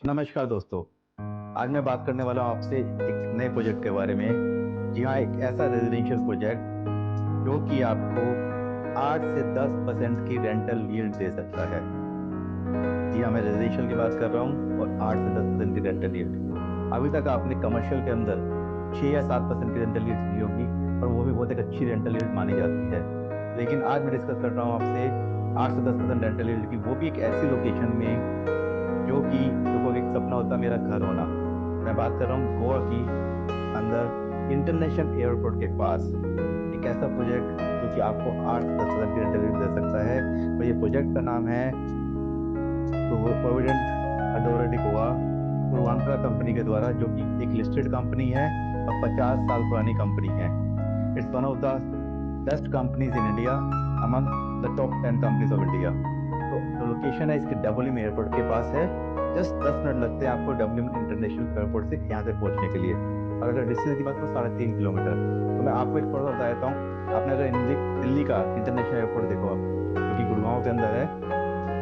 नमस्कार दोस्तों। आज मैं बात करने वाला हूँ आपसे एक नए प्रोजेक्ट के बारे में। जी हाँ, एक ऐसा रेजिडेंशियल प्रोजेक्ट जो कि आपको 8 से 10% की रेंटल यील्ड दे सकता है। जी हाँ, मैं रेजिडेंशियल की बात कर रहा हूँ और 8 से 10% की रेंटल यील्ड। अभी तक आपने कमर्शियल के अंदर 6 या 7% की रेंटल यील्ड ली होगी और वो भी बहुत एक अच्छी रेंटल यील्ड मानी जाती है। लेकिन आज मैं डिस्कस कर रहा हूँ आपसे 8 से 10% रेंटल यील्ड की, वो भी एक ऐसी लोकेशन में जो कि देखो, एक सपना होता है मेरा घर होना। मैं बात कर रहा हूँ गोवा की अंदर इंटरनेशनल एयरपोर्ट के पास एक ऐसा प्रोजेक्ट जो कि आपको 8 से 10% की रेंटल दे सकता है। और ये प्रोजेक्ट का नाम है provident authority Goa, Purvanchal company के द्वारा, जो कि एक लिस्टेड कंपनी है और 50 साल पुरानी कंपनी है। It's one of the best companies in India, among the top 10 companies of India. तो जो लोकेशन है इसके डबलिम एयरपोर्ट के पास है। जस्ट 10 मिनट लगते हैं आपको डबलिम इंटरनेशनल एयरपोर्ट से यहाँ से पहुँचने के लिए। और अगर डिस्टेंस की बात करूँ 3.5 किलोमीटर। तो मैं आपको एक थोड़ा सा बता देता हूँ। आपने अगर दिल्ली का इंटरनेशनल एयरपोर्ट देखो आप, जो कि गुड़गांव के अंदर है,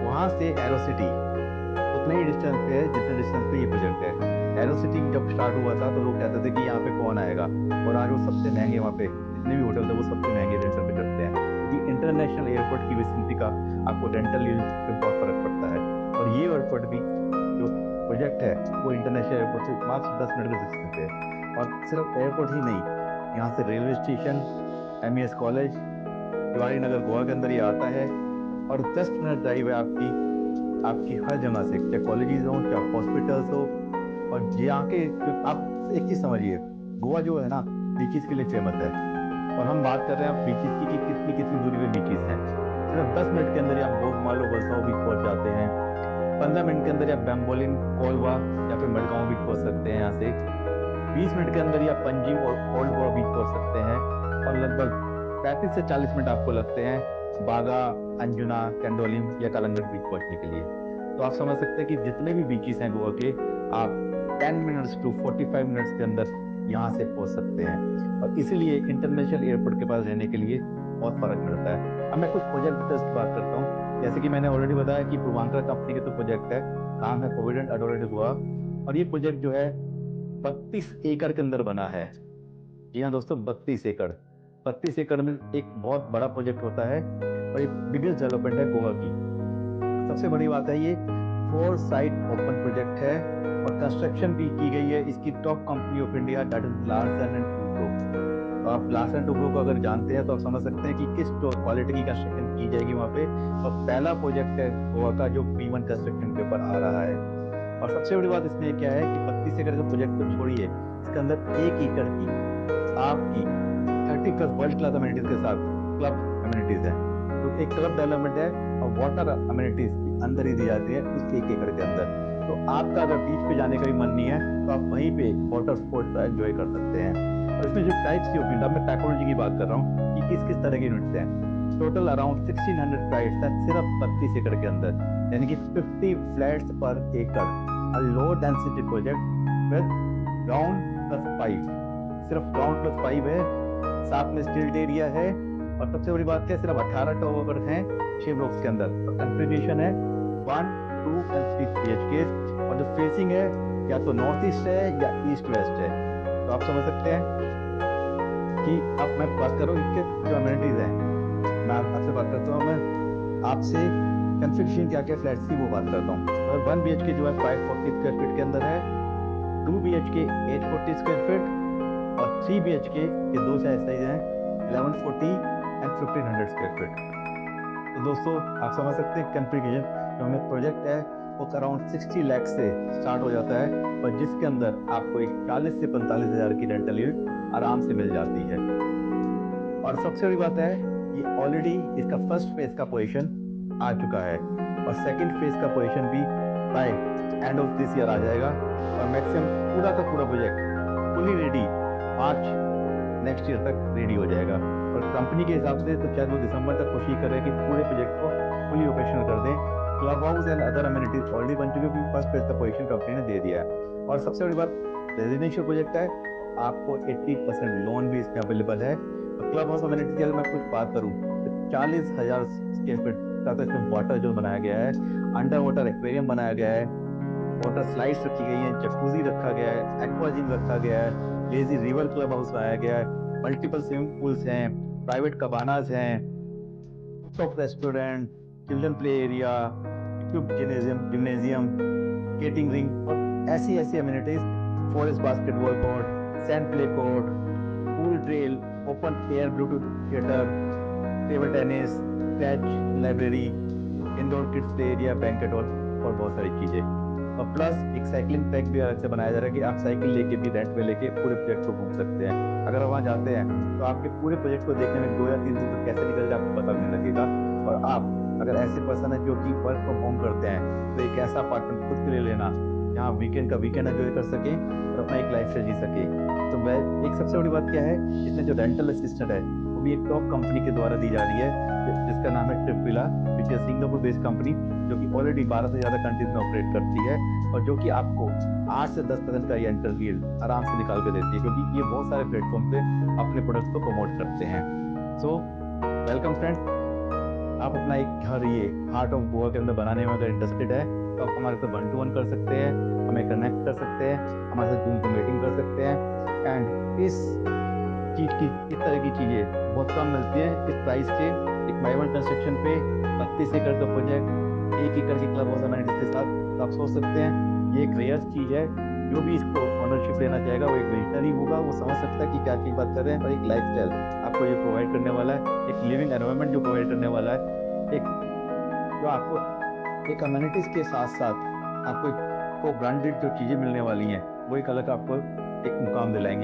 वहाँ से एरो सिटी उतने ही डिस्टेंस पे है जितने डिस्टेंस पे ये प्रोजेक्ट है। एरो सिटी जब स्टार्ट हुआ था तो लोग कहते थे कि यहाँ पे कौन आएगा, और आज वो सबसे महंगे, वहाँ पे जितने भी होटल थे वो सबसे महंगे रेंटल पे करते हैं, क्योंकि इंटरनेशनल एयरपोर्ट की विसिनिटी का आपको रेंटल यील्ड पे बहुत फर्क पड़ता है। और ये एयरपोर्ट भी, जो प्रोजेक्ट है, वो इंटरनेशनल एयरपोर्ट से मात्र 10 मिनट के डिस्टेंस पे है। और सिर्फ एयरपोर्ट ही नहीं, यहाँ से railway station, MES college, Tiwari Nagar Goa के अंदर ये आता है। और 10 मिनट ड्राइव है आपकी आपकी हर जगह से, चाहे कॉलेजेस हो, चाहे हॉस्पिटल्स हो। और यहाँ के आप एक चीज समझिए, गोवा जो है ना, बीचेस के लिए फेमस है। और हम बात कर रहे हैं बीचेस की कि कितनी कितनी दूरी पे बीचेस हैं। सिर्फ 10 मिनट के अंदर ही आप गोगमालो बरसाओ बीच पहुंच जाते हैं। 15 मिनट के अंदर ही आप बैम्बोलिम, कोलवा या फिर मडगांव बीच पहुंच सकते हैं यहाँ से। 20 मिनट के अंदर ही आप पंजिम और ओल्ड गोवा बीच पहुंच सकते हैं। और लगभग 35 से 40 मिनट आपको लगते हैं बागा, अंजुना, कैंडोलिम या कलंगट बीच पहुंचने के लिए। तो आप समझ सकते हैं कि जितने भी बीचेस हैं गोवा के, आप 10 मिनट्स टू 45 मिनट्स के अंदर यहाँ से पहुंच सकते हैं। और इसीलिए इंटरनेशनल एयरपोर्ट के पास रहने के लिए बहुत फर्क मिलता है। अब मैं कुछ प्रोजेक्ट डिटेल्स की बात करता हूँ। जैसे कि मैंने ऑलरेडी बताया कि पूर्वांचल कंपनी के तो प्रोजेक्ट है, नाम है प्रोविडेंट अथॉरिटी गोवा। और ये प्रोजेक्ट जो है 32 एकड़ के अंदर बना है। जी हाँ दोस्तों, 32 एकड़। 32 एकड़ में एक बहुत बड़ा प्रोजेक्ट होता है और ये बिगेस्ट डेवलपमेंट है गोवा की। सबसे बड़ी बात है, ये 4 साइट ओपन प्रोजेक्ट है और कंस्ट्रक्शन भी की गई है इसकी top company of India, that is Larsen and Toubro. तो आप लार्सन एंड टुब्रो को अगर जानते हैं तो आप समझ सकते हैं कि किस क्वालिटी की कंस्ट्रक्शन की जाएगी वहाँ पे। और पहला प्रोजेक्ट है गोवा का जो B1 कंस्ट्रक्शन के ऊपर आ रहा है। और सबसे बड़ी बात इसमें क्या है कि 32 एकड़ का प्रोजेक्ट तो छोड़िए, इसके अंदर 1 एकड़ की आपकी 30+ वर्ल्ड क्लास अमेनिटीज के साथ क्लब अमेनिटीज है। तो एक क्लब डेवलपमेंट है और वाटर अमेनिटीज अंदर ही दी जाती है उस 1 एकड़ के अंदर। तो आपका अगर बीच पे जाने का भी मन नहीं है तो आप वहीं पे वाटर स्पोर्ट्स एंजॉय कर सकते हैं। और इसमें जो टाइप्स की यूनिट, अब मैं टाइपोलॉजी की बात कर रहा हूँ कि किस किस तरह की यूनिट्स हैं। टोटल अराउंड 1600 फ्लाइट्स हैं सिर्फ 32 एकड़ के अंदर, यानी कि 50 फ्लैट्स पर एकड़। A low density project with ground plus 5, सिर्फ ग्राउंड प्लस 5 है, साथ में स्टिल्ट एरिया है। और सबसे बड़ी बात है, सिर्फ 18 टॉवर हैं 6 ब्लॉक्स के अंदर। और कन्फिग्रेशन है 1, 2 एंड 3 BHK। और जो फेसिंग है या तो नॉर्थ ईस्ट है या ईस्ट वेस्ट है। तो आप समझ सकते हैं कि अब मैं बात कर रहा हूँ इनके जो अमेनिटीज हैं, मैं आपसे बात करता हूँ, मैं आपसे कन्फिग्रेशन क्या क्या फ्लैट्स की वो बात करता हूँ। तो 1 BHK जो है 540 स्क्वायर फीट के अंदर है, 2 BHK 840 स्क्वायर फीट, और 3 BHK के दो साइज हैं 1140 एंड 1500 स्क्वायर फीट। तो दोस्तों आप समझ सकते हैं कन्फिग्रेशन जो हमें प्रोजेक्ट है वो अराउंड 60 लाख से स्टार्ट हो जाता है, और जिसके अंदर आपको एक 40 से 45 हज़ार की रेंटल यील्ड आराम से मिल जाती है। और सबसे बड़ी बात है, ये ऑलरेडी इसका फर्स्ट फेज का पोजीशन आ चुका है और सेकंड फेज का पोजीशन भी by end of this year आ जाएगा। और मैक्सिमम पूरा का पूरा project fully ready March next year तक रेडी हो जाएगा। और कंपनी के हिसाब से तो शायद वो दिसंबर तक कोशिश कर रहे हैं कि पूरे प्रोजेक्ट को फुली ऑपरेशनल कर दें। Club house and other amenities already बन चुके हैं, फर्स्ट फेज का पोजीशन कंपनी ने दे दिया है। और सबसे बड़ी बात, रेजिडेंशियल प्रोजेक्ट है, आपको 80% लोन भी इसमें अवेलेबल है। और क्लब हाउस अमेनिटीज की अगर मैं कुछ बात करूँ तो 40,000 स्क्वायर फीट का तो इसमें वाटर जो बनाया गया है, अंडर वाटर एक्वेरियम बनाया गया है, वाटर स्लाइड्स रखी गई हैं, जकूजी रखा गया है, एक्वा जिम रखा गया है, लेजी रिवर क्लब हाउस बनाया गया है, मल्टीपल स्विमिंग पूल्स हैं, प्राइवेट कबानाज हैं, top restaurant, children play area, equipped gymnasium, skating ring और ऐसी ऐसी amenities, forest basketball court, sand play court, pool trail, open air Bluetooth theatre, table tennis, scratch library, indoor kids play area, banquet hall और बहुत सारी चीजें। और plus एक cycling track भी अलग से बनाया जा रहा है कि आप साइकिल लेके भी रेंट में लेके पूरे प्रोजेक्ट को घूम सकते हैं। अगर आप वहाँ जाते हैं तो आपके पूरे प्रोजेक्ट को देखने में 2 या 3 दिन तो कैसे निकल जाए आपको पता भी नहीं लगेगा। और आप अगर ऐसे पर्सन है जो कि वर्क फ्रॉम होम करते हैं तो एक ऐसा अपार्टमेंट खुद के लिए लेना जहाँ वीकेंड का वीकेंड एंजॉय कर सके और अपना एक लाइफ स्टाइल जी सके। तो मैं एक सबसे बड़ी बात क्या है, इसमें जो रेंटल असिस्टेंट है वो भी एक टॉप कंपनी के द्वारा दी जा रही है जिसका नाम है Tripvilla, which is Singapore based company, जो कि ऑलरेडी 12 से ज़्यादा कंट्रीज में ऑपरेट करती है और जो कि आपको 8 से 10% का रेंटल यील्ड आराम से निकाल के देती है, क्योंकि ये बहुत सारे प्लेटफॉर्म पे अपने प्रोडक्ट्स को प्रमोट करते हैं। सो वेलकम फ्रेंड, आप अपना एक घर ये हार्ट ऑफ गोवा के अंदर बनाने में अगर इंटरेस्टेड है तो आप हमारे साथ 1 to 1 कर सकते हैं, हमें कनेक्ट कर सकते हैं, हमारे साथ जूम पर मीटिंग कर सकते हैं। एंड इस तरह की चीज़ें बहुत कम मिलती हैं इस प्राइस के। एक बाय वन कंस्ट्रक्शन पे 32 एकड़ का प्रोजेक्ट 1 एकड़ की क्लब हाउस अमेनिटीज के साथ आप सोच सकते हैं। ये एक रेयर चीज़ है, जो भी इसको ओनरशिप लेना चाहेगा वो एक विजनरी होगा, वो समझ सकता है कि क्या चीज़ बात कर रहे हैं। और एक लाइफस्टाइल आपको ये प्रोवाइड करने वाला है, एक लिविंग एनवायरनमेंट जो प्रोवाइड करने वाला है, एक जो आपको एक अमेनिटीज के साथ साथ आपको एक को ब्रांडेड जो चीज़ें मिलने वाली हैं वो एक अलग आपको एक मुकाम दिलाएंगे।